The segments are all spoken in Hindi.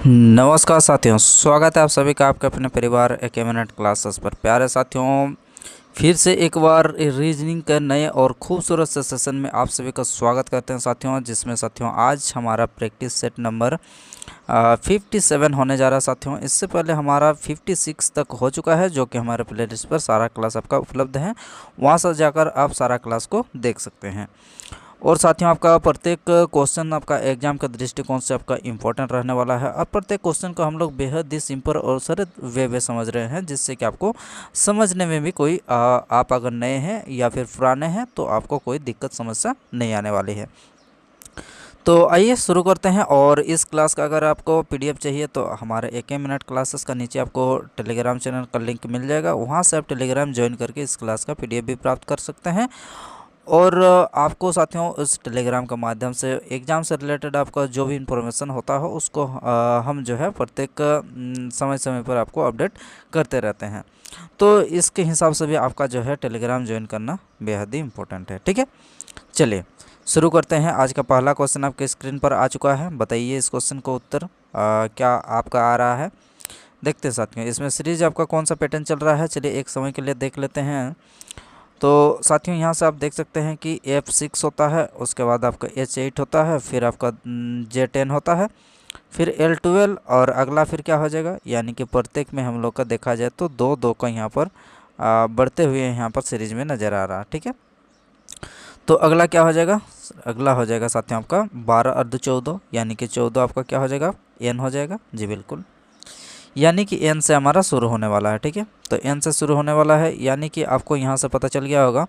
नमस्कार साथियों, स्वागत है आप सभी का आपके अपने परिवार एक मिनट क्लासेस पर। प्यारे साथियों, फिर से एक बार रीजनिंग के नए और खूबसूरत से सेशन में आप सभी का स्वागत करते हैं साथियों, जिसमें साथियों आज हमारा प्रैक्टिस सेट नंबर 57 होने जा रहा है साथियों। इससे पहले हमारा 56 तक हो चुका है, जो कि हमारे प्लेलिस्ट पर सारा क्लास आपका उपलब्ध है। वहाँ से जाकर आप सारा क्लास को देख सकते हैं। और साथियों, आपका प्रत्येक क्वेश्चन आपका एग्जाम के दृष्टिकोण से आपका इम्पोर्टेंट रहने वाला है, और प्रत्येक क्वेश्चन को हम लोग बेहद ही सिंपल और सरल वे में समझ रहे हैं, जिससे कि आपको समझने में भी कोई आप अगर नए हैं या फिर पुराने हैं तो आपको कोई दिक्कत समस्या नहीं आने वाली है। तो आइए शुरू करते हैं। और इस क्लास का अगर आपको पीडीएफ चाहिए तो हमारे एक मिनट क्लासेस का नीचे आपको टेलीग्राम चैनल का लिंक मिल जाएगा, वहाँ से आप टेलीग्राम ज्वाइन करके इस क्लास का पीडीएफ भी प्राप्त कर सकते हैं। और आपको साथियों इस टेलीग्राम के माध्यम से एग्ज़ाम से रिलेटेड आपका जो भी इंफॉर्मेशन होता है उसको हम जो है प्रत्येक समय समय पर आपको अपडेट करते रहते हैं। तो इसके हिसाब से भी आपका जो है टेलीग्राम ज्वाइन करना बेहद ही इम्पोर्टेंट है। ठीक है, चलिए शुरू करते हैं। आज का पहला क्वेश्चन आपके स्क्रीन पर आ चुका है। बताइए इस क्वेश्चन को उत्तर क्या आपका आ रहा है। देखते हैं साथियों, इसमें सीरीज आपका कौन सा पैटर्न चल रहा है। चलिए एक समय के लिए देख लेते हैं। तो साथियों यहाँ से आप देख सकते हैं कि F6 होता है, उसके बाद आपका H8 होता है, फिर आपका J10 होता है, फिर L12, और अगला फिर क्या हो जाएगा, यानी कि प्रत्येक में हम लोग का देखा जाए तो दो दो का यहाँ पर बढ़ते हुए यहाँ पर सीरीज में नज़र आ रहा है। ठीक है, तो अगला क्या हो जाएगा, अगला हो जाएगा साथियों आपका 12 अर्ध 14, यानी कि 14 आपका क्या हो जाएगा, N हो जाएगा। जी बिल्कुल, यानी कि एन से हमारा शुरू होने वाला है। ठीक है, तो एन से शुरू होने वाला है, यानी कि आपको यहाँ से पता चल गया होगा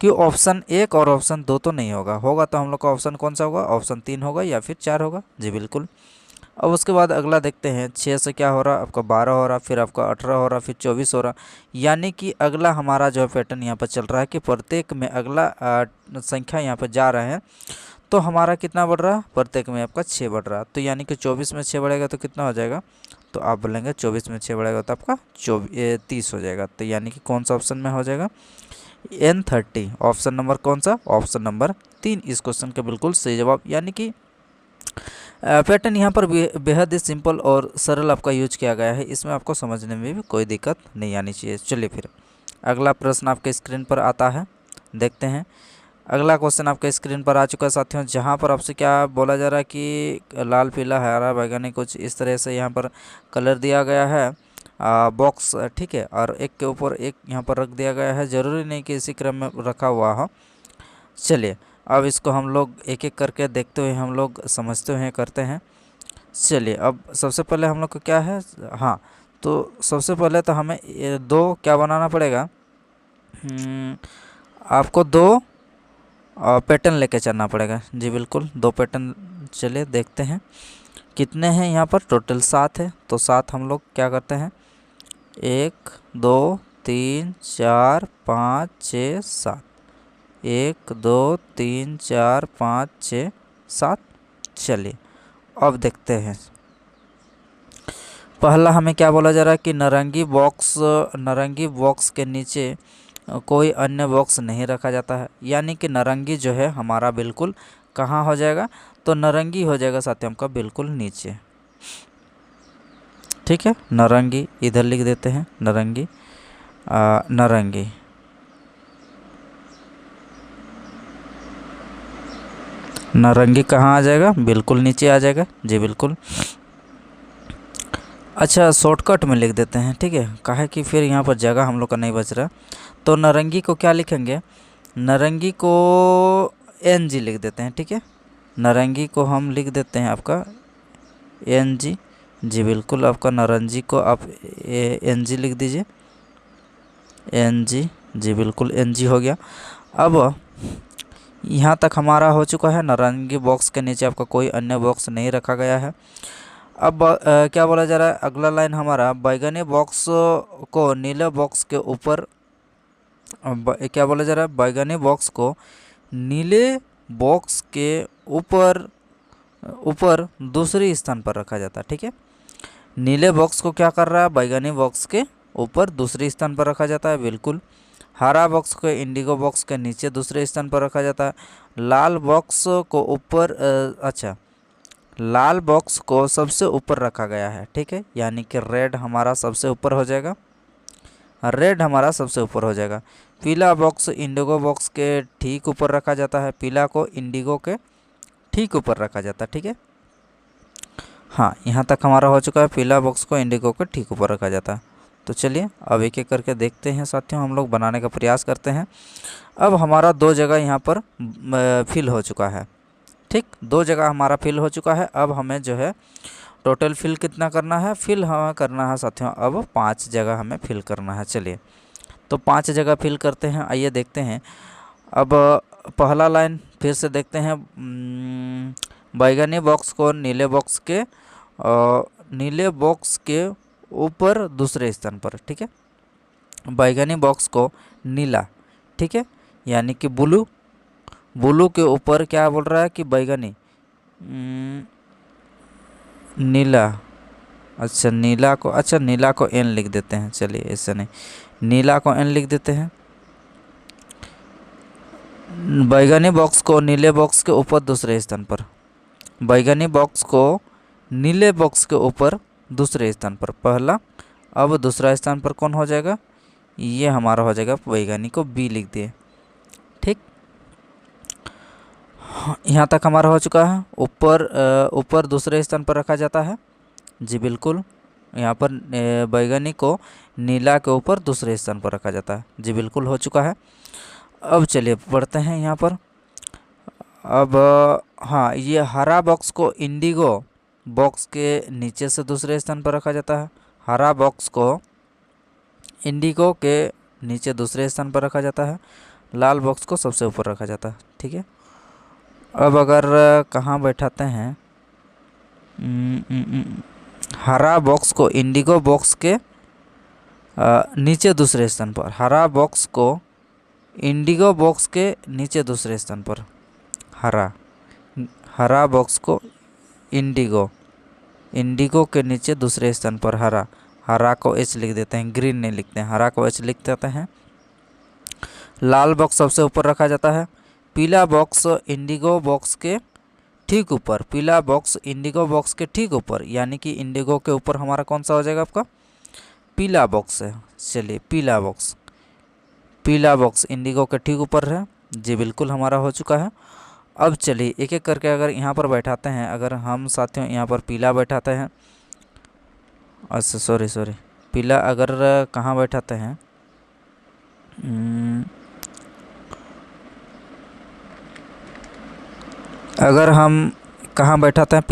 कि ऑप्शन 1 और ऑप्शन 2 तो नहीं होगा। होगा तो हम लोग का ऑप्शन कौन सा होगा, ऑप्शन 3 होगा या फिर 4 होगा। जी बिल्कुल। अब उसके बाद अगला देखते हैं, 6 से क्या हो रहा, आपका 12 हो रहा, फिर आपका 18 हो रहा, फिर 24 हो रहा। यानी कि अगला हमारा जो पैटर्न यहाँ पर चल रहा है कि प्रत्येक में अगला संख्या यहाँ पर जा रहे हैं, तो हमारा कितना बढ़ रहा है, प्रत्येक में आपका 6 बढ़ रहा है। तो यानी कि 24 में 6 बढ़ेगा तो कितना हो जाएगा, तो आप बोलेंगे 24 में 6 बढ़ेगा तो आपका 30 हो जाएगा। तो यानी कि कौन सा ऑप्शन में हो जाएगा, N30। ऑप्शन नंबर कौन सा, ऑप्शन नंबर 3 इस क्वेश्चन का बिल्कुल सही जवाब। यानी कि पैटर्न यहाँ पर बेहद ही सिंपल और सरल आपका यूज किया गया है, इसमें आपको समझने में भी कोई दिक्कत नहीं आनी चाहिए। चलिए फिर अगला प्रश्न आपके स्क्रीन पर आता है, देखते हैं। अगला क्वेश्चन आपके स्क्रीन पर आ चुका है साथियों, जहाँ पर आपसे क्या बोला जा रहा है कि लाल पीला हरा बैगनी कुछ इस तरह से यहाँ पर कलर दिया गया है बॉक्स। ठीक है, और एक के ऊपर एक यहाँ पर रख दिया गया है, ज़रूरी नहीं कि इसी क्रम में रखा हुआ हो। चलिए अब इसको हम लोग एक एक करके देखते हुए हम लोग समझते हुए करते हैं। चलिए अब सबसे पहले हम लोग को क्या है, हाँ, तो सबसे पहले तो हमें ये दो क्या बनाना पड़ेगा, आपको दो पैटर्न लेके चलना पड़ेगा। जी बिल्कुल, दो पैटर्न। चलिए देखते हैं कितने हैं यहाँ पर, टोटल 7 है। तो 7 हम लोग क्या करते हैं, 1 2 3 4 5 6 7, 1 2 3 4 5 6 7। चलिए अब देखते हैं, पहला हमें क्या बोला जा रहा है कि नारंगी बॉक्स के नीचे कोई अन्य बॉक्स नहीं रखा जाता है। यानी कि नारंगी जो है हमारा बिल्कुल कहाँ हो जाएगा, तो नारंगी हो जाएगा साथियों का बिल्कुल नीचे। ठीक है, नारंगी इधर लिख देते हैं, नारंगी नारंगी नारंगी कहाँ आ जाएगा, बिल्कुल नीचे आ जाएगा। जी बिल्कुल। अच्छा शॉर्टकट में लिख देते हैं, ठीक है, काहे कि फिर यहाँ पर जगह हम लोग का नहीं बच रहा। तो नारंगी को क्या लिखेंगे, नारंगी को NG लिख देते हैं। ठीक है, नारंगी को हम लिख देते हैं आपका NG। जी बिल्कुल, आपका नारंगी को आप NG लिख दीजिए, NG। जी बिल्कुल, NG हो गया। अब यहाँ तक हमारा हो चुका है, नारंगी बॉक्स के नीचे आपका कोई अन्य बॉक्स नहीं रखा गया है। अब क्या बोला जा रहा है, अगला लाइन हमारा बैगनी बॉक्स को नीले बॉक्स के ऊपर, क्या बोला जा रहा है, बैगनी बॉक्स को नीले बॉक्स के ऊपर ऊपर दूसरे स्थान पर रखा जाता है। ठीक है, नीले बॉक्स को क्या कर रहा है, बैगनी बॉक्स के ऊपर दूसरे स्थान पर रखा जाता है। बिल्कुल। हरा बॉक्स को इंडिगो बॉक्स के नीचे दूसरे स्थान पर रखा जाता है। लाल बॉक्स को ऊपर अच्छा लाल बॉक्स को सबसे ऊपर रखा गया है, ठीक है, यानी कि रेड हमारा सबसे ऊपर हो जाएगा, रेड हमारा सबसे ऊपर हो जाएगा। पीला बॉक्स इंडिगो बॉक्स के ठीक ऊपर रखा जाता है, पीला को इंडिगो के ठीक ऊपर रखा जाता है, ठीक है। हाँ, यहाँ तक हमारा हो चुका है, पीला बॉक्स को इंडिगो के ठीक ऊपर रखा जाता है। तो चलिए अब एक एक करके देखते हैं साथियों, हम लोग बनाने का प्रयास करते हैं। अब हमारा दो जगह यहाँ पर फिल हो चुका है, ठीक, दो जगह हमारा फिल हो चुका है। अब हमें जो है टोटल फिल कितना करना है, फिल हमें करना है साथियों, अब 5 जगह हमें फिल करना है। चलिए तो 5 जगह फिल करते हैं, आइए देखते हैं। अब पहला लाइन फिर से देखते हैं, बैगनी बॉक्स को नीले बॉक्स के ऊपर दूसरे स्थान पर, ठीक है, बैगनी बॉक्स को नीला, ठीक है, यानी कि ब्लू के ऊपर क्या बोल रहा है कि बैगनी, नीला, अच्छा नीला को एन लिख देते हैं, चलिए ऐसे नहीं, नीला को एन लिख देते हैं। बैगनी बॉक्स को नीले बॉक्स के ऊपर दूसरे स्थान पर, बैगनी बॉक्स को नीले बॉक्स के ऊपर दूसरे स्थान पर पहला, अब दूसरा स्थान पर कौन हो जाएगा, ये हमारा हो जाएगा बैगनी को बी लिख दिए, ठीक। यहाँ तक हमारा हो चुका है। ऊपर दूसरे स्थान पर रखा जाता है, जी बिल्कुल, यहाँ पर बैगनी को नीला के ऊपर दूसरे स्थान पर रखा जाता है, जी बिल्कुल हो चुका है। अब चलिए पढ़ते हैं यहाँ पर। अब हाँ, ये हरा बॉक्स को इंडिगो बॉक्स के नीचे से दूसरे स्थान पर रखा जाता है, हरा बॉक्स को इंडिगो के नीचे दूसरे स्थान पर रखा जाता है, लाल बॉक्स को सबसे ऊपर रखा जाता है, ठीक है। अब अगर कहाँ बैठाते हैं, हरा बॉक्स को इंडिगो बॉक्स के नीचे दूसरे स्थान पर, हरा बॉक्स को इंडिगो बॉक्स के नीचे दूसरे स्थान पर, हरा बॉक्स को इंडिगो के नीचे दूसरे स्थान पर, हरा को एच लिख देते हैं, ग्रीन नहीं लिखते हैं, हरा को एच लिख देते हैं। लाल बॉक्स सबसे ऊपर रखा जाता है, पीला बॉक्स इंडिगो बॉक्स के ठीक ऊपर, पीला बॉक्स इंडिगो बॉक्स के ठीक ऊपर, यानी कि इंडिगो के ऊपर हमारा कौन सा हो जाएगा, आपका पीला बॉक्स है। चलिए पीला बॉक्स इंडिगो के ठीक ऊपर है, जी बिल्कुल हमारा हो चुका है। अब चलिए एक एक करके अगर यहाँ पर बैठाते हैं, अगर हम साथियों यहाँ पर पीला बैठाते हैं, अच्छा सॉरी पीला अगर कहाँ बैठाते हैं, अगर हम कहाँ बैठाते हैं,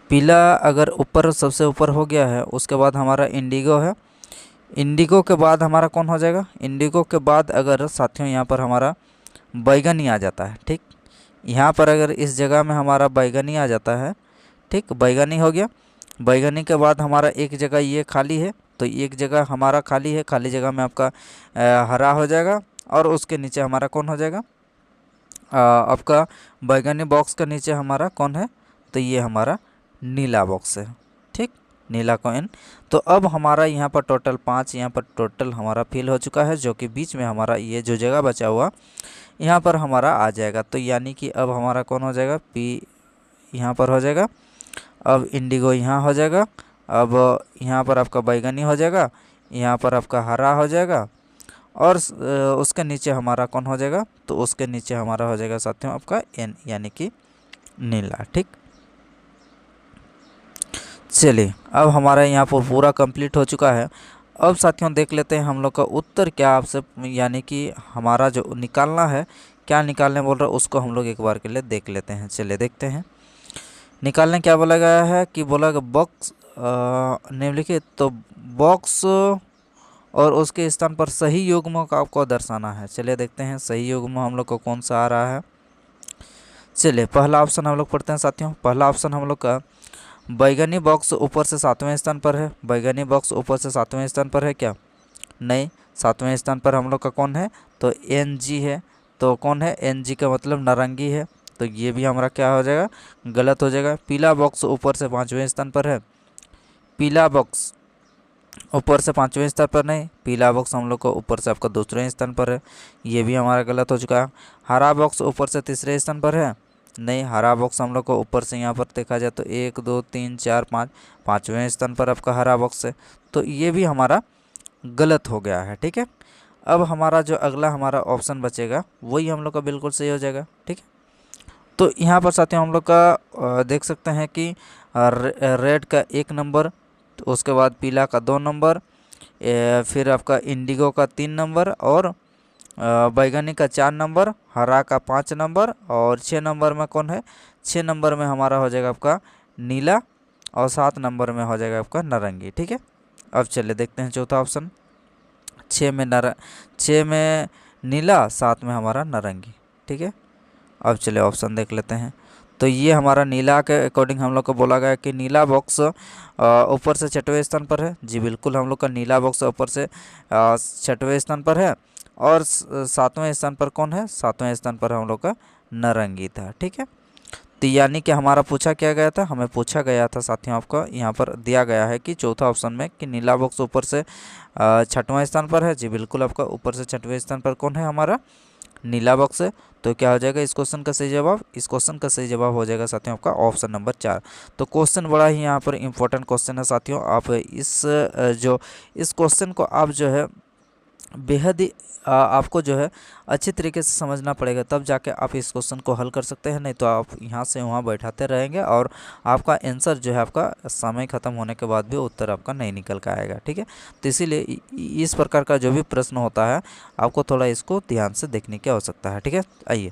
पीला अगर ऊपर सबसे ऊपर हो गया है, उसके बाद हमारा इंडिगो है, इंडिगो के बाद हमारा कौन हो जाएगा, इंडिगो के बाद अगर साथियों यहाँ पर हमारा बैगनी आ जाता है, ठीक, यहाँ पर अगर इस जगह में हमारा बैगनी आ जाता है, ठीक, बैगनी हो गया, बैगनी के बाद हमारा एक जगह ये खाली है, तो एक जगह हमारा खाली है, खाली जगह में आपका हरा हो जाएगा, और उसके नीचे हमारा कौन हो जाएगा, आपका बैगनी बॉक्स के नीचे हमारा कौन है, तो ये हमारा नीला बॉक्स है, ठीक, नीला को एन। तो अब हमारा यहाँ पर टोटल 5 यहाँ पर टोटल हमारा फिल हो चुका है, जो कि बीच में हमारा ये जो जगह बचा हुआ यहाँ पर हमारा आ जाएगा, तो यानी कि अब हमारा कौन हो जाएगा, पी यहाँ पर हो जाएगा, अब इंडिगो यहाँ हो जाएगा, अब यहाँ पर आपका बैगनी हो जाएगा, यहाँ पर आपका हरा हो जाएगा, और उसके नीचे हमारा कौन हो जाएगा, तो उसके नीचे हमारा हो जाएगा साथियों आपका एन, यानी कि नीला, ठीक। चलिए अब हमारा यहाँ पर पूरा कंप्लीट हो चुका है। अब साथियों देख लेते हैं हम लोग का उत्तर क्या आपसे, यानी कि हमारा जो निकालना है, क्या निकालने बोल रहा है उसको हम लोग एक बार के लिए देख लेते हैं। चलिए देखते हैं निकालने क्या बोला गया है, कि बोला बॉक्स निम्नलिखित, तो बॉक्स और उसके स्थान पर सही युग्म का आपको दर्शाना है। चलिए देखते हैं सही युग्म हम लोग को कौन सा आ रहा है। चलिए पहला ऑप्शन हम लोग पढ़ते हैं साथियों। पहला ऑप्शन हम लोग का बैगनी बॉक्स ऊपर से 7वें स्थान पर है। बैगनी बॉक्स ऊपर से 7वें स्थान पर है क्या? नहीं, 7वें स्थान पर हम लोग का कौन है, तो NG है। तो कौन है, NG का मतलब नारंगी है, तो ये भी हमारा क्या हो जाएगा, गलत हो जाएगा। पीला बॉक्स ऊपर से 5वें स्थान पर है। पीला बॉक्स ऊपर से 5वें स्थान पर नहीं, पीला बॉक्स हम लोग को ऊपर से आपका 2वें स्थान पर है, ये भी हमारा गलत हो चुका है। हरा बॉक्स ऊपर से 3रे स्थान पर है, नहीं, हरा बॉक्स हम लोग को ऊपर से यहाँ पर देखा जाए तो 1 2 3 4 5, पाँचवें स्थान पर आपका हरा बॉक्स है। तो ये भी हमारा गलत हो गया है। ठीक है, अब हमारा जो अगला हमारा ऑप्शन बचेगा वही हम लोग का बिल्कुल सही हो जाएगा। ठीक है, तो यहाँ पर साथियों हम लोग का देख सकते हैं कि रेड का 1 नंबर, तो उसके बाद पीला का 2 नंबर, फिर आपका इंडिगो का 3 नंबर, और बैगनी का 4 नंबर, हरा का 5 नंबर, और 6 नंबर में कौन है? 6 नंबर में हमारा हो जाएगा आपका नीला, और 7 नंबर में हो जाएगा आपका नारंगी। ठीक है, अब चलिए देखते हैं चौथा ऑप्शन। 6 में नीला, 7 में हमारा नारंगी। ठीक है, अब चलिए ऑप्शन देख लेते हैं। तो ये हमारा नीला के अकॉर्डिंग हम लोग को बोला गया कि नीला बॉक्स ऊपर से 6वें स्थान पर है। जी बिल्कुल, हम लोग का नीला बॉक्स ऊपर से 6वें स्थान पर है, और 7वें स्थान पर कौन है? 7वें स्थान पर हम लोग का नारंगी था। ठीक है, तो यानी कि हमारा पूछा क्या गया था? हमें पूछा गया था साथियों, आपको यहाँ पर दिया गया है कि चौथा ऑप्शन में कि नीला बॉक्स ऊपर से 6वां स्थान पर है। जी बिल्कुल, आपका ऊपर से 6वें स्थान पर कौन है? हमारा नीला बॉक्स है। तो क्या हो जाएगा इस क्वेश्चन का सही जवाब? इस क्वेश्चन का सही जवाब हो जाएगा साथियों आपका ऑप्शन नंबर 4। तो क्वेश्चन बड़ा ही यहाँ पर इम्पोर्टेंट क्वेश्चन है साथियों। आप इस क्वेश्चन को आप जो है बेहद ही आपको जो है अच्छी तरीके से समझना पड़ेगा, तब जाके आप इस क्वेश्चन को हल कर सकते हैं। नहीं तो आप यहाँ से वहाँ बैठाते रहेंगे और आपका आंसर जो है आपका समय ख़त्म होने के बाद भी उत्तर आपका नहीं निकल के आएगा। ठीक है, तो इसीलिए इस प्रकार का जो भी प्रश्न होता है आपको थोड़ा इसको ध्यान से देखने की आवश्यकता है। ठीक है, आइए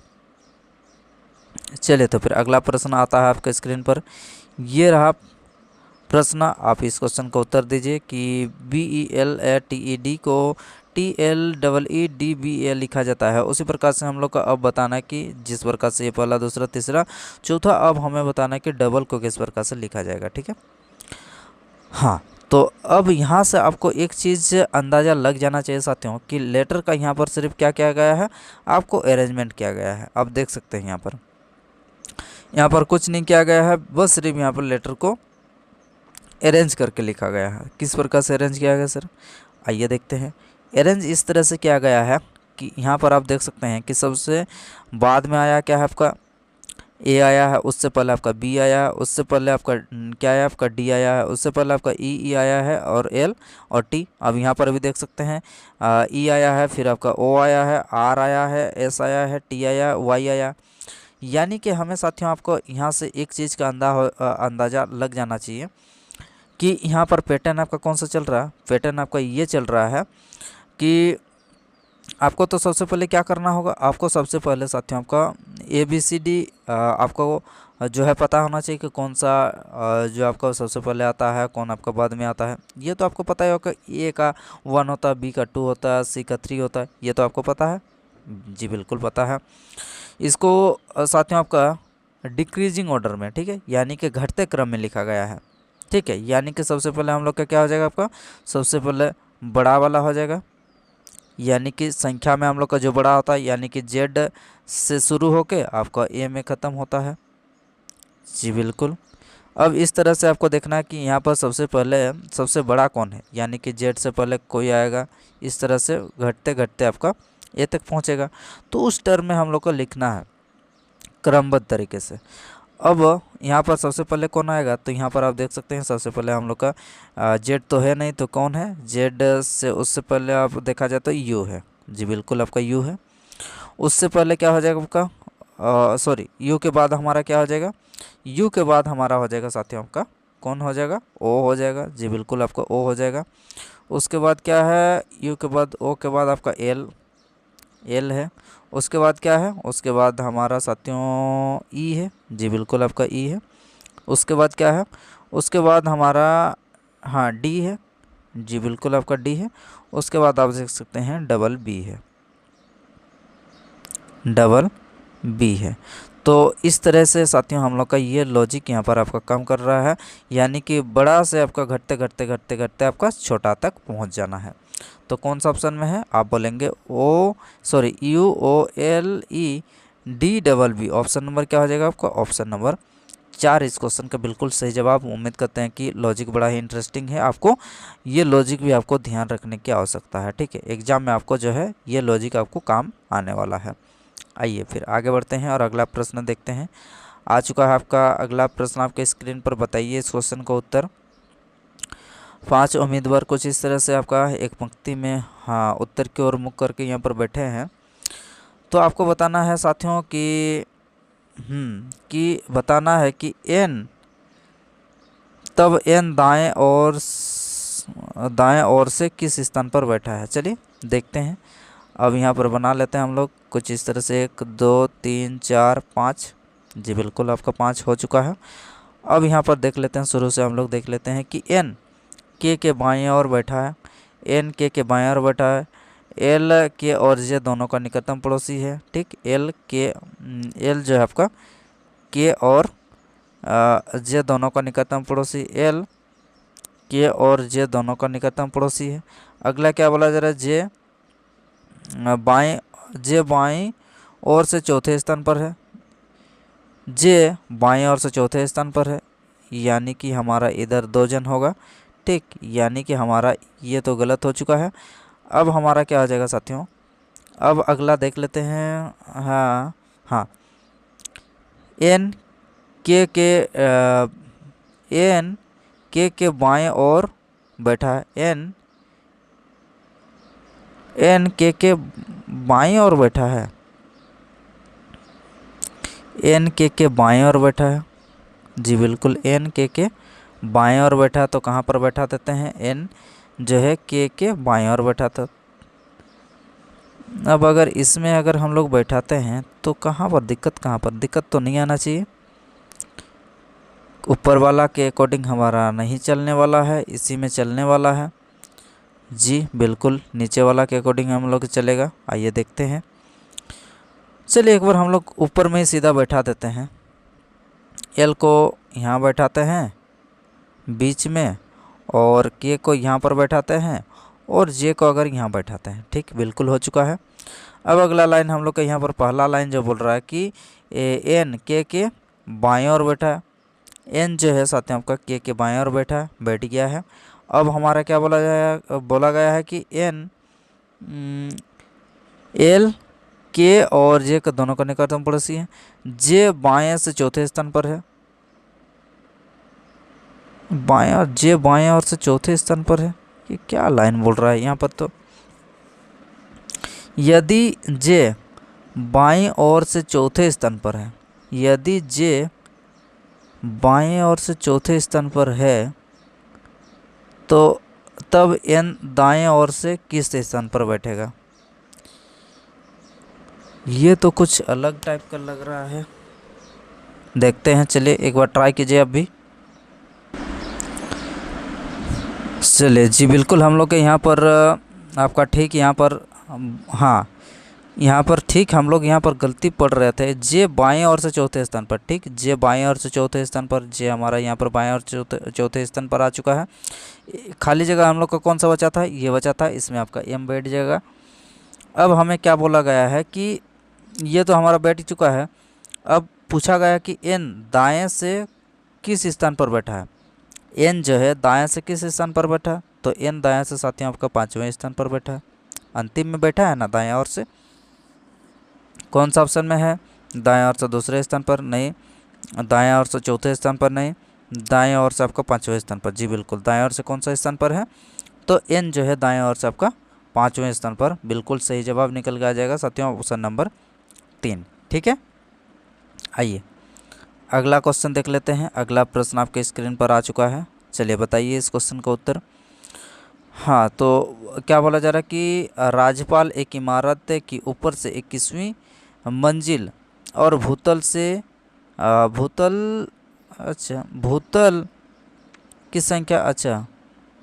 चलिए, तो फिर अगला प्रश्न आता है आपके स्क्रीन पर। ये रहा प्रश्न, आप इस क्वेश्चन का उत्तर दीजिए कि BELATED को TLEEDBA लिखा जाता है। उसी प्रकार से हम लोग का अब बताना है कि जिस प्रकार से ये पहला, दूसरा, तीसरा, चौथा, अब हमें बताना है कि डबल को किस प्रकार से लिखा जाएगा। ठीक है, हाँ, तो अब यहाँ से आपको एक चीज़ अंदाज़ा लग जाना चाहिए साथियों कि लेटर का यहाँ पर सिर्फ क्या किया गया है? आपको अरेंजमेंट किया गया है। आप देख सकते हैं यहाँ पर कुछ नहीं किया गया है, बस सिर्फ यहाँ पर लेटर को अरेंज करके लिखा गया है। किस प्रकार से अरेंज किया गया सर? आइए देखते हैं। अरेंज इस तरह से किया गया है कि यहाँ पर आप देख सकते हैं कि सबसे बाद में आया क्या है? आपका ए आया है, उससे पहले आपका बी आया है, उससे पहले आपका क्या आया? आपका डी आया है, उससे पहले आपका ई आया है, और एल और टी। अब यहाँ पर भी देख सकते हैं ई आया है, फिर आपका ओ आया है, आर आया है, एस आया है, टी आया, वाई आया। यानी कि हमें साथियों आपको यहाँ से एक चीज़ का अंदाज़ा लग जाना चाहिए कि यहाँ पर पैटर्न आपका कौन सा चल रहा है? पैटर्न आपका ये चल रहा है कि आपको तो सबसे पहले क्या करना होगा? आपको सबसे पहले साथियों आपका ABCD आपको जो है पता होना चाहिए कि कौन सा जो आपका सबसे पहले आता है, कौन आपका बाद में आता है। ये तो आपको पता ही होगा, ए का 1 होता है, बी का 2 होता है, सी का 3 होता है। ये तो आपको पता है। जी बिल्कुल पता है। इसको साथियों आपका डिक्रीजिंग ऑर्डर में, ठीक है, यानी कि घटते क्रम में लिखा गया है। ठीक है, यानी कि सबसे पहले हम लोग का क्या हो जाएगा? आपका सबसे पहले बड़ा वाला हो जाएगा, यानी कि संख्या में हम लोग का जो बड़ा होता है, यानी कि जेड से शुरू होके आपका ए में ख़त्म होता है। जी बिल्कुल। अब इस तरह से आपको देखना है कि यहाँ पर सबसे पहले सबसे बड़ा कौन है, यानी कि जेड से पहले कोई आएगा। इस तरह से घटते घटते आपका ए तक पहुँचेगा। तो उस टर्म में हम लोग को लिखना है क्रमबद्ध तरीके से। अब यहाँ पर सबसे पहले कौन आएगा? तो यहाँ पर आप देख सकते हैं सबसे पहले हम लोग का जेड तो है नहीं, तो कौन है? जेड से उससे पहले आप देखा जाए तो यू है। जी बिल्कुल, आपका यू है। उससे पहले क्या हो जाएगा आपका? सॉरी, यू के बाद हमारा क्या हो जाएगा? यू के बाद हमारा हो जाएगा साथियों आपका कौन हो जाएगा? ओ हो जाएगा। जी बिल्कुल, आपका ओ हो जाएगा। उसके बाद क्या है? यू के बाद, ओ के बाद आपका एल है। उसके बाद क्या है? उसके बाद हमारा साथियों ई है। जी बिल्कुल, आपका ई है। उसके बाद क्या है? उसके बाद हमारा हाँ डी है। जी बिल्कुल, आपका डी है। उसके बाद आप देख सकते हैं डबल बी है, डबल बी है। तो इस तरह से साथियों हम लोग का ये लॉजिक यहाँ पर आपका काम कर रहा है, यानी कि बड़ा से आपका घटते घटते घटते घटते आपका छोटा तक पहुँच जाना है। तो कौन सा ऑप्शन में है? आप बोलेंगे UOLEDBB। ऑप्शन नंबर क्या हो जाएगा आपका? ऑप्शन नंबर 4 इस क्वेश्चन का बिल्कुल सही जवाब। उम्मीद करते हैं कि लॉजिक बड़ा ही इंटरेस्टिंग है। आपको ये लॉजिक भी आपको ध्यान रखने की आवश्यकता है। ठीक है, एग्जाम में आपको जो है ये लॉजिक आपको काम आने वाला है। आइए फिर आगे बढ़ते हैं और अगला प्रश्न देखते हैं। आ चुका है आपका अगला प्रश्न आपके स्क्रीन पर। बताइए इस क्वेश्चन का उत्तर। 5 उम्मीदवार कुछ इस तरह से आपका एक पंक्ति में हाँ उत्तर की ओर मुख करके यहाँ पर बैठे हैं। तो आपको बताना है साथियों कि बताना है कि n तब n दाएं ओर से किस स्थान पर बैठा है। चलिए देखते हैं। अब यहाँ पर बना लेते हैं हम लोग कुछ इस तरह से 1 2 3 4 5। जी बिल्कुल आपका 5 हो चुका है। अब यहाँ पर देख लेते हैं, शुरू से हम लोग देख लेते हैं कि n के बाएं ओर बैठा है, n के बाएं ओर बैठा है, l के और j दोनों का निकटतम पड़ोसी है। ठीक, l जो है आपका के और j दोनों का निकटतम पड़ोसी, l के और j दोनों का निकटतम पड़ोसी है। अगला क्या बोला जा रहा है, j बाएं ओर से चौथे स्थान पर है, j बाएं ओर से चौथे स्थान पर है, यानी कि हमारा इधर 2 जन होगा। ठीक, यानी कि हमारा ये तो गलत हो चुका है। अब हमारा क्या हो जाएगा साथियों, अब अगला देख लेते हैं। हाँ n के बाएं ओर बैठा है, n के बाएं ओर बैठा है, n के बाएं ओर बैठा है। जी बिल्कुल n के बाएं ओर बैठा, तो कहाँ पर बैठा देते हैं, n जो है के बाएं ओर बैठा था। अब अगर इसमें अगर हम लोग बैठाते हैं तो कहाँ पर दिक्कत तो नहीं आना चाहिए। ऊपर वाला के अकॉर्डिंग हमारा नहीं चलने वाला है, इसी में चलने वाला है। जी बिल्कुल नीचे वाला के अकॉर्डिंग हम लोग चलेगा। आइए देखते हैं। चलिए एक बार हम लोग ऊपर में ही सीधा बैठा देते हैं। एल को यहाँ बैठाते हैं बीच में, और के को यहाँ पर बैठाते हैं, और जे को अगर यहाँ बैठाते हैं। ठीक, बिल्कुल हो चुका है। अब अगला लाइन हम लोग का यहाँ पर पहला लाइन जो बोल रहा है कि एन के बाएं ओर बैठा है। एन जो है साथियों आपका के बाएं ओर बैठ गया है। अब हमारा क्या बोला गया है कि एन एल के और जे का दोनों का निकटतम पड़ोसी है। जे बाएं से चौथे स्थान पर है, जे बाएं ओर से चौथे स्थान पर है। ये क्या लाइन बोल रहा है यहाँ पर, तो यदि जे बाएं ओर से चौथे स्थान पर है, यदि जे बाएं ओर से चौथे स्थान पर है तो तब n दाएं ओर से किस स्थान पर बैठेगा। ये तो कुछ अलग टाइप का लग रहा है, देखते हैं। चलिए एक बार ट्राई कीजिए आप भी। चलिए जी बिल्कुल हम लोग के यहाँ पर आपका ठीक यहाँ पर हाँ यहाँ पर ठीक हम लोग यहाँ पर गलती पढ़ रहे थे। जे बाएं ओर से चौथे स्थान पर, ठीक, जे बाएं ओर से चौथे स्थान पर, जे हमारा यहाँ पर बाएं ओर चौथे स्थान पर आ चुका है। खाली जगह हम लोग का कौन सा बचा था, ये बचा था, इसमें आपका m बैठ जाएगा। अब हमें क्या बोला गया है कि ये तो हमारा बैठ चुका है। अब पूछा गया कि n दाएं से किस स्थान पर बैठा है। n जो है दाएं से किस स्थान पर बैठा है, तो n दाएं से साथियों आपका 5वें स्थान पर बैठा है, अंतिम में बैठा है ना दाएं ओर से। कौन सा ऑप्शन में है, दाएं ओर से दूसरे स्थान पर नहीं, दाएं ओर से चौथे स्थान पर नहीं, दाएं ओर से आपका 5वें स्थान पर। जी बिल्कुल दाएं ओर से कौन सा स्थान पर है, तो n जो है दाएं ओर से आपका 5वें स्थान पर। बिल्कुल सही जवाब निकल के आ जाएगा साथियों, ऑप्शन नंबर 3। ठीक है, आइए अगला क्वेश्चन देख लेते हैं। अगला प्रश्न आपके स्क्रीन पर आ चुका है। चलिए बताइए इस क्वेश्चन का उत्तर। हाँ, तो क्या बोला जा रहा है कि राज्यपाल एक इमारत की ऊपर से 21वीं मंजिल और भूतल की संख्या, अच्छा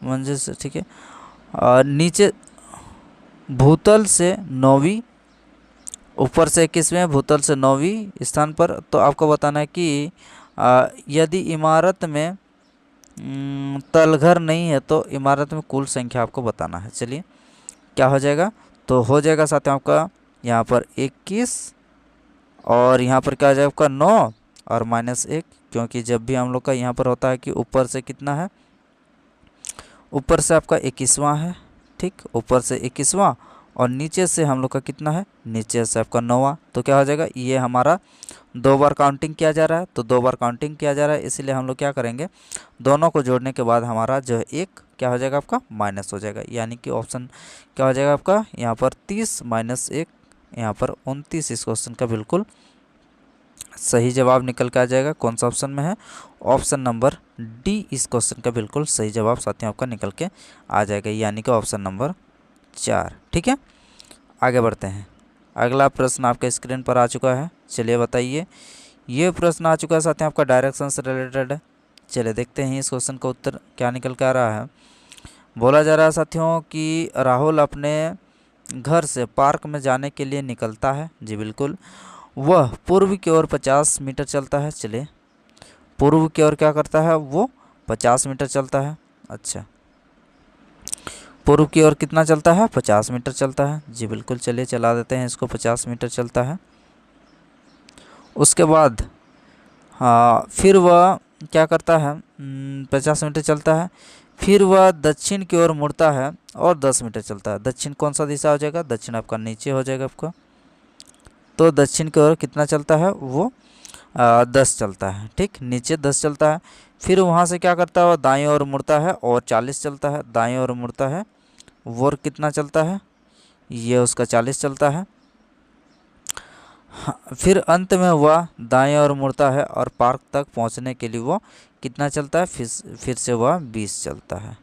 मंजिल से, ठीक है, नीचे भूतल से 9वीं, ऊपर से 21वें, भूतल से 9वीं स्थान पर। तो आपको बताना है कि यदि इमारत में तलघर नहीं है तो इमारत में कुल संख्या आपको बताना है। चलिए क्या हो जाएगा, तो हो जाएगा साथियों आपका यहाँ पर 21, और यहाँ पर क्या हो जाएगा आपका 9 और -1, क्योंकि जब भी हम लोग का यहाँ पर होता है कि ऊपर से कितना है, ऊपर से आपका 21वां है, ठीक, ऊपर से 21वां और नीचे से हम लोग का कितना है, नीचे से आपका 9वां, तो क्या हो जाएगा, ये हमारा 2 बार काउंटिंग किया जा रहा है, तो 2 बार काउंटिंग किया जा रहा है, इसलिए हम लोग क्या करेंगे, दोनों को जोड़ने के बाद हमारा जो है एक क्या हो जाएगा आपका माइनस हो जाएगा, यानी कि ऑप्शन क्या हो जाएगा आपका यहाँ पर 30 माइनस 1 यहाँ पर 29 इस क्वेश्चन का बिल्कुल सही जवाब निकल के आ जाएगा। कौन सा ऑप्शन में है, ऑप्शन नंबर डी इस क्वेश्चन का बिल्कुल सही जवाब साथियों आपका निकल के आ जाएगा, यानी कि ऑप्शन नंबर 4। ठीक है, आगे बढ़ते हैं। अगला प्रश्न आपके स्क्रीन पर आ चुका है, चलिए बताइए। ये प्रश्न आ चुका है साथियों आपका डायरेक्शन से रिलेटेड है। चलिए देखते हैं इस क्वेश्चन का उत्तर क्या निकल के आ रहा है। बोला जा रहा है साथियों कि राहुल अपने घर से पार्क में जाने के लिए निकलता है। जी बिल्कुल, वह पूर्व की ओर 50 मीटर चलता है। चलिए, पूर्व की ओर क्या करता है, वो 50 मीटर चलता है। अच्छा, पूर्व की ओर कितना चलता है, 50 मीटर चलता है। जी बिल्कुल, चलिए चला देते हैं इसको, 50 मीटर चलता है। उसके बाद हाँ, फिर वह क्या करता है, 50 मीटर चलता है, फिर वह दक्षिण की ओर मुड़ता है और 10 मीटर चलता है। दक्षिण कौन सा दिशा हो जाएगा, दक्षिण आपका नीचे हो जाएगा आपका, तो दक्षिण की ओर कितना चलता है, वो 10 चलता है। ठीक, नीचे 10 चलता है। फिर वहाँ से क्या करता है, वह दाईं ओर मुड़ता है और 40 चलता है। दाईं ओर मुड़ता है, वो कितना चलता है, ये उसका 40 चलता है। हाँ, फिर अंत में वह दाएं ओर मुड़ता है और पार्क तक पहुंचने के लिए वो कितना चलता है, फिर से वह 20 चलता है।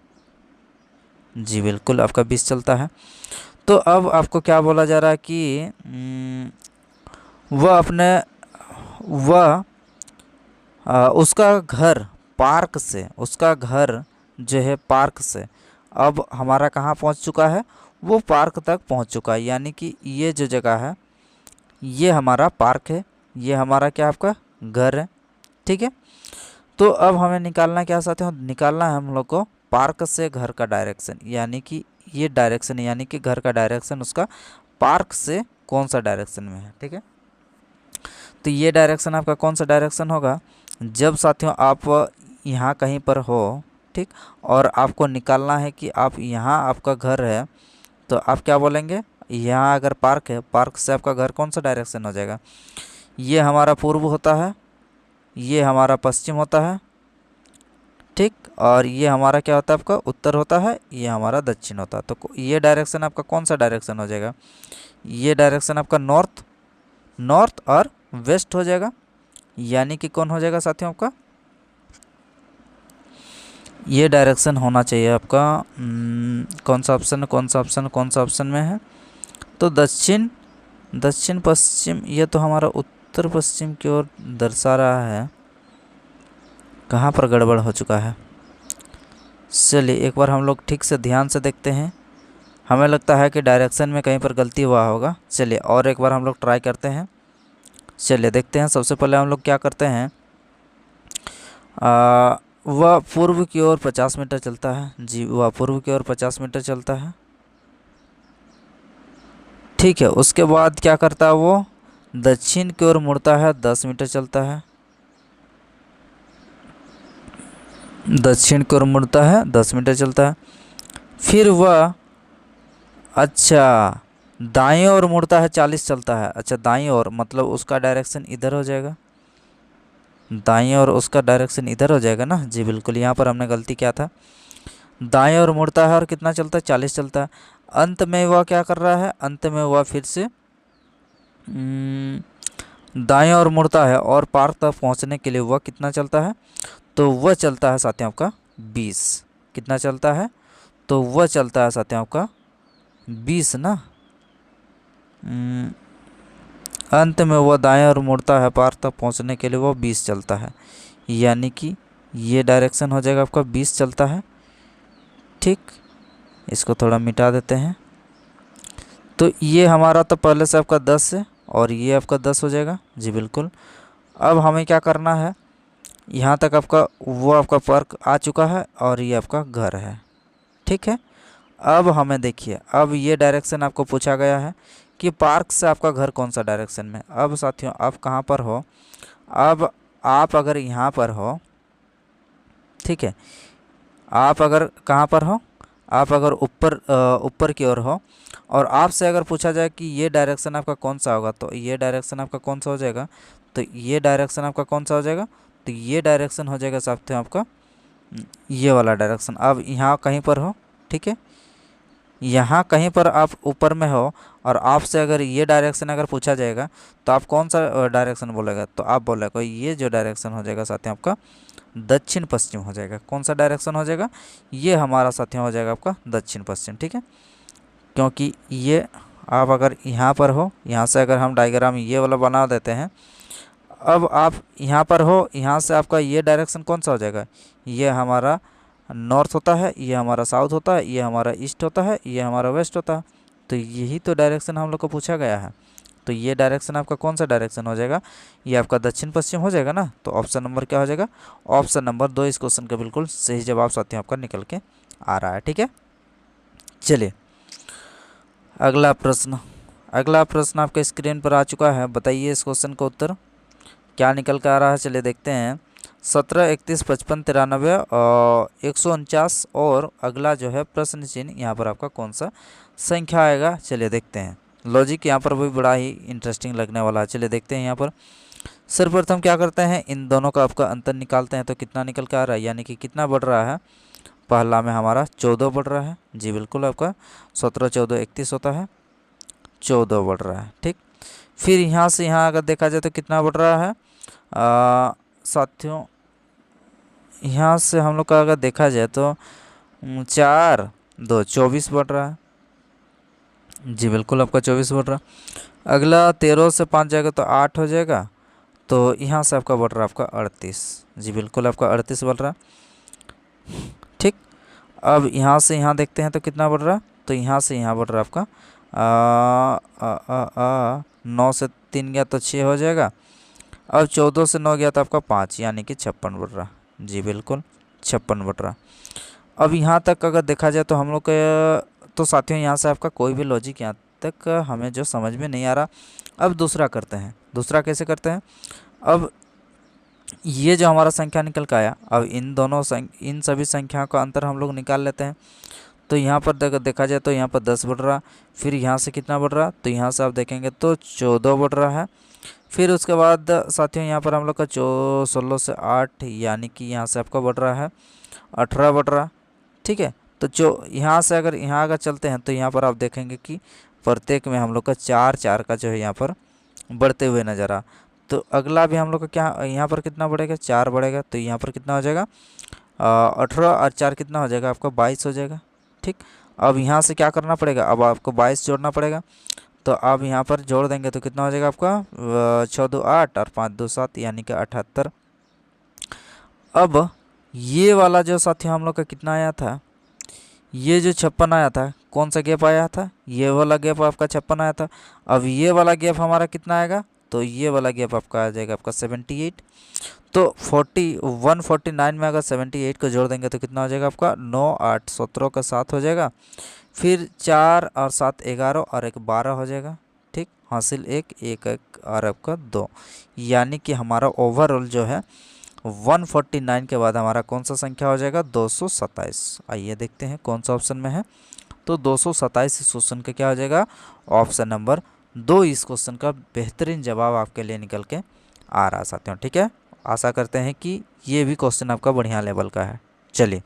जी बिल्कुल, आपका 20 चलता है। तो अब आपको क्या बोला जा रहा है कि वह अपने वह उसका घर पार्क से, उसका घर जो है पार्क से अब हमारा कहाँ पहुंच चुका है, वो पार्क तक पहुंच चुका है, यानी कि ये जो जगह है ये हमारा पार्क है, ये हमारा क्या आपका घर है। ठीक है, तो अब हमें निकालना क्या चाहते हो, निकालना है हम लोग को पार्क से घर का डायरेक्शन, यानी कि ये डायरेक्शन, यानी कि घर का डायरेक्शन उसका पार्क से कौन सा डायरेक्शन में है। ठीक है, तो ये डायरेक्शन आपका कौन सा डायरेक्शन होगा, जब साथियों आप यहाँ कहीं पर हो, ठीक, और आपको निकालना है कि आप यहाँ आपका घर है, तो आप क्या बोलेंगे, यहाँ अगर पार्क है, पार्क से आपका घर कौन सा डायरेक्शन हो जाएगा, ये हमारा पूर्व होता है, ये हमारा पश्चिम होता है। ठीक, और ये हमारा क्या होता है, आपका उत्तर होता है, ये हमारा दक्षिण होता है। तो ये डायरेक्शन आपका कौन सा डायरेक्शन हो जाएगा, ये डायरेक्शन आपका नॉर्थ और वेस्ट हो जाएगा, यानी कि कौन हो जाएगा साथियों आपका, ये डायरेक्शन होना चाहिए आपका कौन सा ऑप्शन, कौन सा ऑप्शन, कौन सा ऑप्शन में है, तो दक्षिण पश्चिम, ये तो हमारा उत्तर पश्चिम की ओर दर्शा रहा है, कहाँ पर गड़बड़ हो चुका है। चलिए एक बार हम लोग ठीक से ध्यान से देखते हैं, हमें लगता है कि डायरेक्शन में कहीं पर गलती हुआ होगा। चलिए और एक बार हम लोग ट्राई करते हैं, चलिए देखते हैं। सबसे पहले हम लोग क्या करते हैं, वह पूर्व की ओर 50 मीटर चलता है। जी, वह पूर्व की ओर 50 मीटर चलता है। ठीक है, उसके बाद क्या करता है, वो दक्षिण की ओर मुड़ता है, 10 मीटर चलता है। दक्षिण की ओर मुड़ता है, 10 मीटर चलता है। फिर वह अच्छा दाएं ओर मुड़ता है, 40 चलता है। अच्छा, दाएं ओर मतलब उसका डायरेक्शन इधर हो जाएगा, दाएं ओर उसका डायरेक्शन इधर हो जाएगा ना। जी बिल्कुल, यहाँ पर हमने गलती किया था। दाएं ओर मुड़ता है और कितना चलता है, 40 चलता है। अंत में वह क्या कर रहा है, अंत में वह फिर से दाएं ओर मुड़ता है और पार्क तक पहुँचने के लिए वह कितना चलता है, तो वह चलता है साथियों आपका 20। कितना चलता है, तो वह चलता है साथियों आपका 20 ना। अंत में वह दाएं ओर मुड़ता है, पार्क तक पहुंचने के लिए वह 20 चलता है, यानी कि ये डायरेक्शन हो जाएगा आपका 20 चलता है। ठीक, इसको थोड़ा मिटा देते हैं, तो ये हमारा तो पहले से आपका 10 है और ये आपका 10 हो जाएगा। जी बिल्कुल, अब हमें क्या करना है, यहाँ तक आपका वो आपका पार्क आ चुका है और ये आपका घर है। ठीक है, अब हमें देखिए, अब ये डायरेक्शन आपको पूछा गया है कि पार्क से आपका घर कौन सा डायरेक्शन में। अब साथियों आप कहाँ पर हो, अब आप अगर यहाँ पर हो, ठीक है, आप अगर कहाँ पर हो, आप अगर ऊपर की ओर हो और आपसे अगर पूछा जाए कि ये डायरेक्शन आपका कौन सा होगा, तो ये डायरेक्शन आपका कौन सा हो जाएगा, तो ये डायरेक्शन आपका कौन सा हो जाएगा, तो ये डायरेक्शन हो जाएगा साथियों आपका ये वाला डायरेक्शन। अब यहाँ कहीं पर हो, ठीक है, यहाँ कहीं पर आप ऊपर में हो और आपसे अगर ये डायरेक्शन अगर पूछा जाएगा तो आप कौन सा डायरेक्शन बोलेगा, तो आप बोलेगा ये जो डायरेक्शन हो जाएगा साथियों आपका दक्षिण पश्चिम हो जाएगा। कौन सा डायरेक्शन हो जाएगा, ये हमारा साथियों हो जाएगा आपका दक्षिण पश्चिम, ठीक है। क्योंकि ये आप अगर यहाँ पर हो, यहाँ से अगर हम डायग्राम ये वाला बना देते हैं, अब आप यहाँ पर हो, यहाँ से आपका ये डायरेक्शन कौन सा हो जाएगा, ये हमारा नॉर्थ होता है, ये हमारा साउथ होता है, ये हमारा ईस्ट होता है, ये हमारा वेस्ट होता है। तो यही तो डायरेक्शन हम लोग को पूछा गया है। तो ये डायरेक्शन आपका कौन सा डायरेक्शन हो जाएगा, ये आपका दक्षिण पश्चिम हो जाएगा ना। तो ऑप्शन नंबर क्या हो जाएगा, ऑप्शन नंबर 2 इस क्वेश्चन का बिल्कुल सही जवाब साथियों आपका निकल के आ रहा है, ठीक है। चलिए अगला प्रश्न आपके स्क्रीन पर आ चुका है। बताइए इस क्वेश्चन का उत्तर क्या निकल कर आ रहा है। चलिए देखते हैं। 17, 31, 55, 93 और 149 और अगला जो है प्रश्न चिन्ह, यहाँ पर आपका कौन सा संख्या आएगा। चलिए देखते हैं। लॉजिक यहाँ पर भी बड़ा ही इंटरेस्टिंग लगने वाला है। चलिए देखते हैं। यहाँ पर सर्वप्रथम क्या करते हैं, इन दोनों का आपका अंतर निकालते हैं। तो कितना निकल के आ रहा है, यानी कि कितना बढ़ रहा है। पहला में हमारा 14 बढ़ रहा है। जी बिल्कुल, आपका 17, 14, 31 होता है, 14 बढ़ रहा है, ठीक। फिर यहाँ से यहाँ अगर देखा जाए तो कितना बढ़ रहा है साथियों, यहाँ से हम लोग का अगर देखा जाए तो 4, 2, 24 बढ़ रहा है। जी बिल्कुल, आपका 24 बढ़ रहा है। अगला 13 से 5 जाएगा तो 8 हो जाएगा। तो यहाँ से आपका बढ़ रहा है आपका 38। जी बिल्कुल, आपका 38 बढ़ रहा है, ठीक। अब यहाँ से यहाँ देखते हैं तो कितना बढ़ रहा है। तो यहाँ से यहाँ बढ़ रहा है आपका 9 से 3 गया तो 6 हो जाएगा। अब 14 से 9 गया तो आपका 5, यानी कि 56 बढ़ रहा। जी बिल्कुल, 56 बढ़ रहा। अब यहाँ तक अगर देखा जाए तो हम लोग तो साथियों यहाँ से आपका कोई भी लॉजिक यहाँ तक हमें जो समझ में नहीं आ रहा। अब दूसरा करते हैं। दूसरा कैसे करते हैं, अब ये जो हमारा संख्या निकल के आया, अब इन सभी संख्याओं का अंतर हम लोग निकाल लेते हैं। तो यहाँ पर देखा जाए तो यहाँ पर 10 बढ़ रहा। फिर यहाँ से कितना बढ़ रहा, तो यहाँ से आप देखेंगे तो 14 बढ़ रहा है। फिर उसके बाद साथियों यहाँ पर हम लोग का 16 से 8, यानी कि यहाँ से आपका बढ़ रहा है 18 बढ़ रहा, ठीक है। तो जो यहाँ से अगर यहाँ अगर चलते हैं तो यहाँ पर आप देखेंगे कि प्रत्येक में हम लोग का 4 4 का जो है यहाँ पर बढ़ते हुए नज़र आ। तो अगला भी हम लोग का क्या यहाँ पर कितना बढ़ेगा, 4 बढ़ेगा। तो यहाँ पर कितना हो जाएगा 18 और 4 कितना हो जाएगा आपका 22 हो जाएगा, ठीक। अब यहाँ से क्या करना पड़ेगा, अब आपको 22 जोड़ना पड़ेगा। तो अब यहाँ पर जोड़ देंगे तो कितना हो जाएगा आपका 6 2 8 और 5 2 7, यानी कि 78। अब ये वाला जो साथियों हम लोग का कितना आया था, ये जो 56 आया था, कौन सा गैप आया था, ये वाला गैप आपका 56 आया था। अब ये वाला गैप हमारा कितना आएगा, तो ये वाला गैप आपका आ जाएगा आपका 78। तो 149 में अगर 78 को जोड़ देंगे तो कितना हो जाएगा आपका 9 8 17 का 7 हो जाएगा। फिर 4 और 7 11 और 1 12 हो जाएगा, ठीक। हासिल 1 1 1 और आपका 2, यानी कि हमारा ओवरऑल जो है 149 के बाद हमारा कौन सा संख्या हो जाएगा 227। आइए देखते हैं कौन सा ऑप्शन में है। तो 227 इस क्वेश्चन का क्या हो जाएगा, ऑप्शन नंबर 2 इस क्वेश्चन का बेहतरीन जवाब आपके लिए निकल के आ रहा साथियों, ठीक है। आशा करते हैं कि ये भी क्वेश्चन आपका बढ़िया लेवल का है। चलिए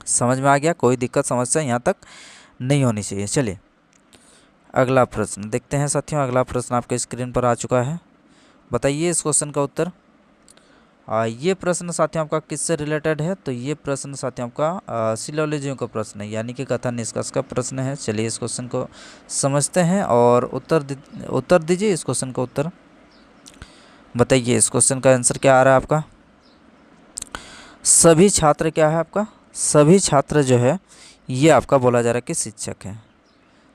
समझ में आ गया, कोई दिक्कत समस्या यहाँ तक नहीं होनी चाहिए। चलिए अगला प्रश्न देखते हैं साथियों। अगला प्रश्न आपके स्क्रीन पर आ चुका है। बताइए इस क्वेश्चन का उत्तर। ये प्रश्न साथियों आपका किससे रिलेटेड है, तो ये प्रश्न साथियों आपका सिलोलॉजियों का प्रश्न है, यानी कि कथन निष्कर्ष का प्रश्न है। चलिए इस क्वेश्चन को समझते हैं और उत्तर दीजिए इस क्वेश्चन का उत्तर। बताइए इस क्वेश्चन का आंसर क्या आ रहा है आपका। सभी छात्र क्या है आपका, सभी छात्र जो है ये आपका बोला जा रहा है कि शिक्षक है।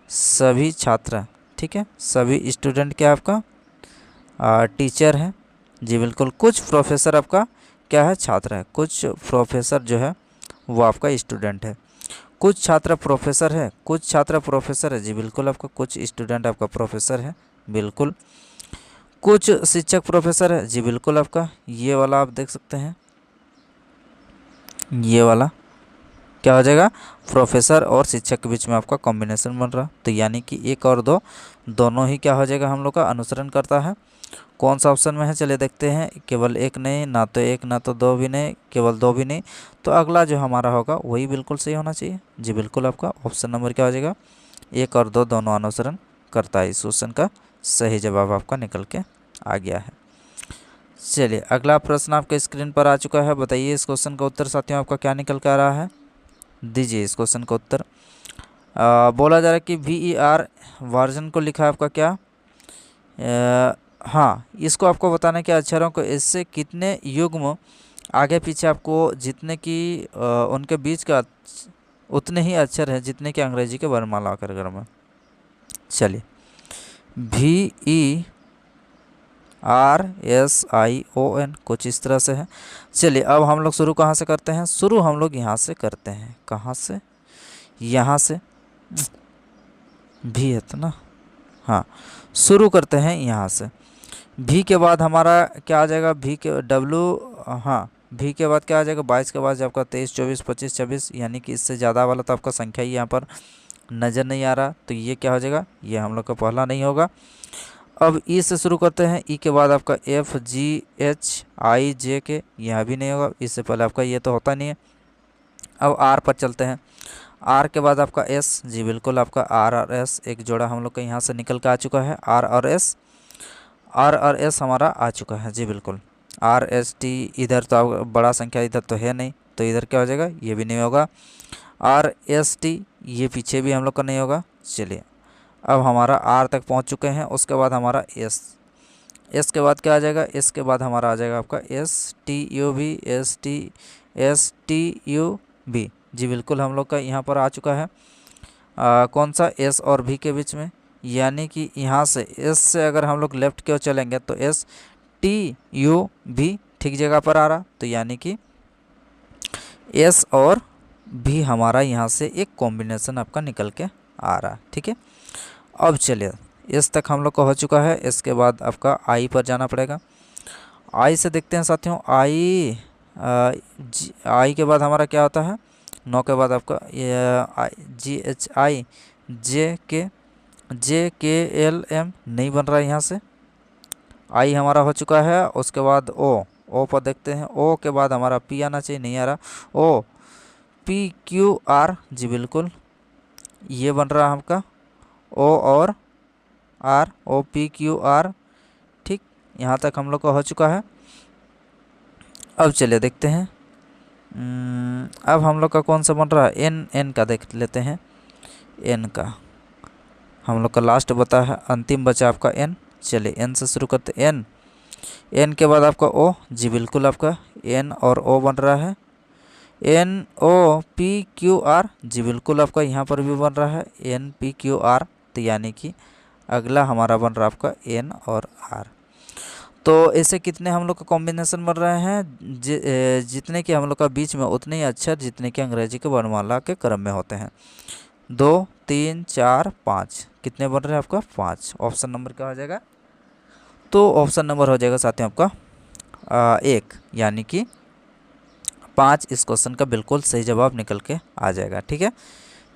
सभी छात्र, ठीक है, सभी स्टूडेंट क्या आपका टीचर है। जी बिल्कुल, कुछ प्रोफेसर आपका क्या है छात्र है, कुछ प्रोफेसर जो है वो आपका स्टूडेंट है। कुछ छात्र प्रोफेसर है, कुछ छात्र प्रोफेसर है। जी बिल्कुल, आपका कुछ स्टूडेंट आपका प्रोफेसर है, बिल्कुल। कुछ शिक्षक प्रोफेसर है। जी बिल्कुल, आपका ये वाला आप देख सकते हैं, ये वाला, क्या हो जाएगा, प्रोफेसर और शिक्षक के बीच में आपका कॉम्बिनेशन बन रहा। तो यानी कि 1 और 2 दोनों ही क्या हो जाएगा हम लोग का अनुसरण करता है। कौन सा ऑप्शन में है चलिए देखते हैं। केवल 1 नहीं, ना तो 1 ना तो 2 भी नहीं, केवल 2 भी नहीं। तो अगला जो हमारा होगा वही बिल्कुल सही होना चाहिए। जी बिल्कुल, आपका ऑप्शन नंबर क्या हो जाएगा, 1 और 2 दोनों अनुसरण करता है। इस क्वेश्चन का सही जवाब आपका निकल के आ गया है। चलिए अगला प्रश्न आपके स्क्रीन पर आ चुका है। बताइए इस क्वेश्चन का उत्तर साथियों आपका क्या निकल के आ रहा है। दीजिए इस क्वेश्चन का उत्तर। बोला जा रहा है कि VER वर्जन को लिखा है आपका क्या। हाँ, इसको आपको बताना है कि अक्षरों को इससे कितने युग्म आगे पीछे आपको जितने कि उनके बीच का उतने ही अक्षर हैं जितने कि अंग्रेजी के वर्णमाला अक्षर में। चलिए VERSION कुछ इस तरह से है। चलिए अब हम लोग शुरू कहाँ से करते हैं, शुरू हम लोग यहाँ से करते हैं। कहाँ से, यहाँ से भी है तो ना, हाँ शुरू करते हैं यहाँ से। भी के बाद हमारा क्या आ जाएगा, भी के W, हाँ भी के बाद क्या आ जाएगा 22 के बाद आपका 23 24 25 26, यानी कि इससे ज़्यादा वाला तो आपका संख्या ही यहाँ पर नज़र नहीं आ रहा। तो ये क्या हो जाएगा, ये हम लोग का पहला नहीं होगा। अब ई से शुरू करते हैं। ई के बाद आपका FGHI J के, यह भी नहीं होगा, इससे पहले आपका ये तो होता नहीं है। अब आर पर चलते हैं। आर के बाद आपका एस, जी बिल्कुल आपका आर और एस एक जोड़ा हम लोग का यहाँ से निकल के आ चुका है। आर और एस हमारा आ चुका है। जी बिल्कुल। RST इधर तो बड़ा संख्या इधर तो है नहीं, तो इधर क्या हो जाएगा, ये भी नहीं होगा। RST ये पीछे भी हम लोग का नहीं होगा। चलिए अब हमारा आर तक पहुँच चुके हैं। उसके बाद हमारा एस के बाद क्या आ जाएगा, एस के बाद हमारा आ जाएगा आपका STUV। जी बिल्कुल हम लोग का यहाँ पर आ चुका है। कौन सा, एस और भी के बीच में, यानी कि यहाँ से एस से अगर हम लोग लेफ़्ट की ओर चलेंगे तो STUV ठीक जगह पर आ रहा। तो यानी कि एस और भी हमारा यहाँ से एक कॉम्बिनेशन आपका निकल के आ रहा। ठीक है, अब चलिए एस तक हम लोग का हो चुका है। इसके बाद आपका आई पर जाना पड़ेगा। आई से देखते हैं साथियों। आई के बाद हमारा क्या होता है, 9 के बाद आपका GHI JKLM नहीं बन रहा है यहाँ से। आई हमारा हो चुका है। उसके बाद ओ पर देखते हैं। ओ के बाद हमारा पी आना चाहिए, नहीं आ रहा। OPQR, जी बिल्कुल ये बन रहा है आपका O और R, OPQR ठीक, यहाँ तक हम लोग का हो चुका है। अब चलिए देखते हैं। अब हम लोग का कौन सा बन रहा है, एन का देख लेते हैं। एन का हम लोग का लास्ट बता है, अंतिम बचा आपका एन। चलिए एन से शुरू करते। एन के बाद आपका ओ, जी बिल्कुल आपका एन और ओ बन रहा है। NOPQR, जी बिल्कुल आपका यहाँ पर भी बन रहा है NPQR। तो यानी कि अगला हमारा बन रहा है आपका N और R। तो ऐसे कितने हम लोग का कॉम्बिनेशन बन रहे हैं, जितने कि हम लोग का बीच में उतने ही अक्षर जितने कि अंग्रेजी के वर्णमाला के क्रम में होते हैं। 2 3 4 5 कितने बन रहे हैं आपका, 5। ऑप्शन नंबर क्या हो जाएगा, तो ऑप्शन नंबर हो जाएगा साथियों आपका 1, यानी कि 5 इस क्वेश्चन का बिल्कुल सही जवाब निकल के आ जाएगा। ठीक है,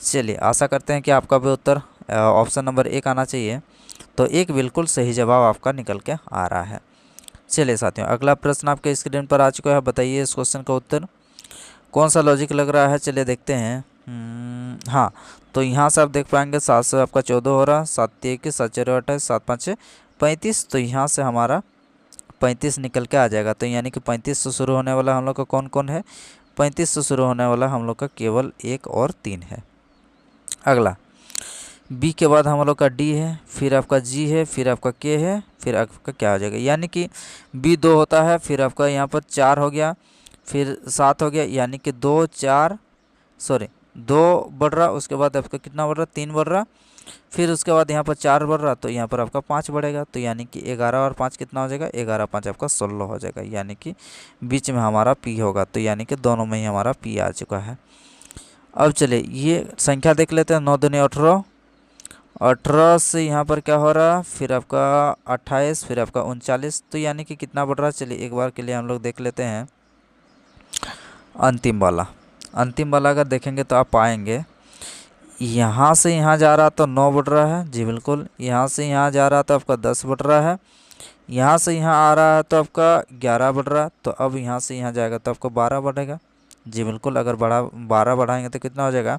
चलिए आशा करते हैं कि आपका भी उत्तर ऑप्शन नंबर 1 आना चाहिए। तो 1 बिल्कुल सही जवाब आपका निकल के आ रहा है। चलिए साथियों अगला प्रश्न आपके स्क्रीन पर आ चुका है। बताइए इस क्वेश्चन का उत्तर। कौन सा लॉजिक लग रहा है, चलिए देखते हैं। हाँ, तो यहाँ से आप देख पाएंगे 7 से आपका 14 हो रहा, 7 21 7 4 28 7 5 35। तो यहाँ से हमारा 35 निकल के आ जाएगा। तो यानी कि 35 से शुरू होने वाला हम लोग का कौन कौन है, 35 से शुरू होने वाला हम लोग का केवल 1 और 3 है। अगला बी के बाद हम लोग का डी है, फिर आपका जी है, फिर आपका के है, फिर आपका क्या हो जाएगा, यानी कि बी 2 होता है, फिर आपका यहाँ पर 4 हो गया, फिर 7 हो गया, यानी कि 2 बढ़ रहा। उसके बाद आपका कितना बढ़ रहा, 3 बढ़ रहा। फिर उसके बाद यहाँ पर 4 बढ़ रहा, तो यहाँ पर आपका 5 बढ़ेगा। तो यानी कि 11 और 5 कितना हो जाएगा, 11 5 आपका 16 हो जाएगा, यानी कि बीच में हमारा पी होगा। तो यानी कि दोनों में ही हमारा पी आ चुका है। अब चलिए ये संख्या देख लेते हैं। 9 दूनी 18, 18 से यहाँ पर क्या हो रहा, फिर आपका 28, फिर आपका 39। तो यानी कि कितना बढ़ रहा, चलिए एक बार के लिए हम लोग देख लेते हैं अंतिम वाला। अंतिम वाला अगर देखेंगे तो आप पाएंगे यहाँ से यहाँ जा रहा तो 9 बढ़ रहा है जी बिल्कुल, यहाँ से यहाँ जा रहा तो आपका 10 बढ़ रहा है, यहाँ से यहाँ आ रहा है तो आपका 11 बढ़ रहा है, तो अब यहाँ से यहाँ जाएगा तो आपको 12 बढ़ेगा जी बिल्कुल। अगर 12 बढ़ाएंगे तो कितना हो जाएगा,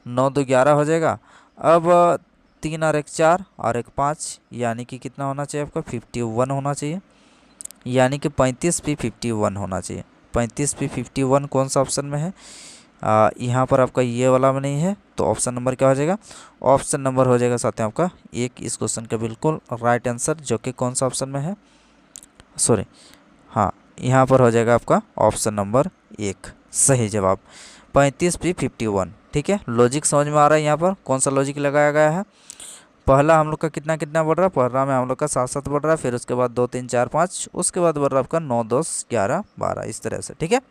9 2 11 हो जाएगा। अब 3 और 1 4 और 1 5, यानी कि कितना होना चाहिए आपका 51 होना चाहिए, यानी कि 35 पे 51 होना चाहिए। 35 पे 51 कौन सा ऑप्शन में है, यहाँ पर आपका ये वाला में नहीं है, तो ऑप्शन नंबर क्या हो जाएगा, ऑप्शन नंबर हो जाएगा साथ में आपका एक, इस क्वेश्चन का बिल्कुल राइट आंसर, जो कि कौन सा ऑप्शन में है, सॉरी हाँ यहाँ पर हो जाएगा आपका ऑप्शन नंबर 1 सही जवाब, 35 पे 51। ठीक है, लॉजिक समझ में आ रहा है यहाँ पर कौन सा लॉजिक लगाया गया है। पहला हम लोग का कितना कितना बढ़ रहा है, पहला में हम लोग का 7 7 बढ़ रहा है, फिर उसके बाद 2 3 4 5, उसके बाद बढ़ रहा है आपका 9 10 11 12, इस तरह से। ठीक है,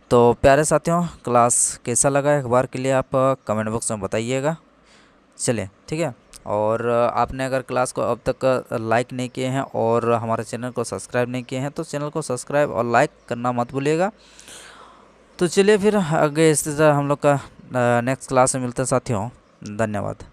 तो प्यारे साथियों क्लास कैसा लगा एक बार के लिए आप कमेंट बॉक्स में बताइएगा। चलिए ठीक है, और आपने अगर क्लास को अब तक लाइक नहीं किए हैं और हमारे चैनल को सब्सक्राइब नहीं किए हैं तो चैनल को सब्सक्राइब और लाइक करना मत भूलिएगा। तो चलिए फिर आगे इस तरह हम लोग का नेक्स्ट क्लास में मिलते हैं साथियों, धन्यवाद।